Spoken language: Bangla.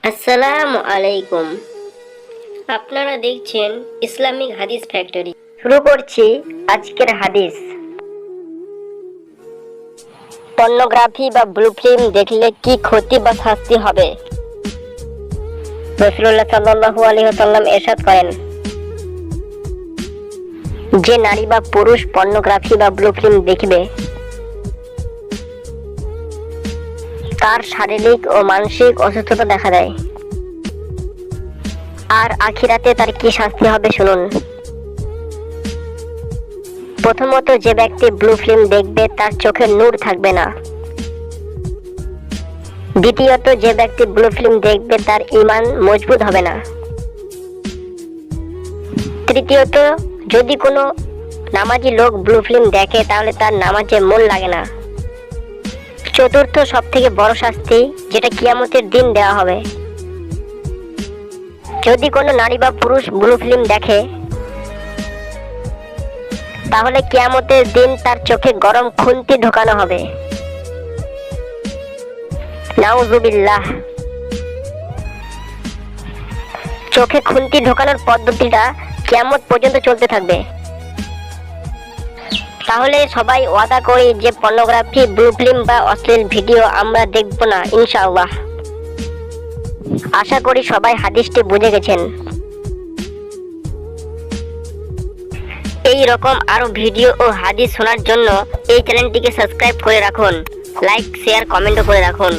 আসসালামু আলাইকুম। আপনারা দেখছেন ইসলামিক হাদিস ফ্যাক্টরি। শুরু করছি আজকের হাদিস। পর্নোগ্রাফি বা ব্লু ফিল্ম দেখলে কি ক্ষতি বা শাস্তি হবে? রাসূলুল্লাহ সাল্লাল্লাহু আলাইহি ওয়াসাল্লাম ইরশাদ করেন, যে নারী বা পুরুষ পর্নোগ্রাফি বা ব্লু ফিল্ম দেখবে তার শারীরিক ও মানসিক অসুস্থতা দেখা দেয়। আর আখিরাতে তার কি শাস্তি হবে শুনুন। প্রথমত, যে ব্যক্তি ব্লু ফিল্ম দেখবে তার চোখে নূর থাকবে না। দ্বিতীয়ত, যে ব্যক্তি ব্লু ফিল্ম দেখবে তার ঈমান মজবুত হবে না। তৃতীয়ত, যদি কোনো নামাজি লোক ব্লু ফিল্ম দেখে তাহলে তার নামাজে মন লাগে না। চতুর্থ, সব থেকে বড় শাস্তি যেটা কিয়ামতের দিন দেওয়া হবে, যদি কোনো নারী বা পুরুষ ব্লু ফিল্ম দেখে তাহলে কিয়ামতের দিন তার চোখে গরম খুন্তি ঢোকানো হবে। নাউজুবিল্লাহ। চোখে খুন্তি ঢোকানোর পদ্ধতিটা কিয়ামত পর্যন্ত চলতে থাকবে। তাহলে সবাই ওয়াদা করি যে পর্নোগ্রাফি, ব্লু ফিল্ম বা অশ্লীল ভিডিও আমরা দেখব না ইনশাআল্লাহ। আশা করি সবাই হাদিসটি বুঝে গেছেন। এই রকম আরো ভিডিও ও হাদিস শোনার জন্য এই চ্যানেলটিকে সাবস্ক্রাইব করে রাখুন, লাইক, শেয়ার, কমেন্টও করে রাখুন।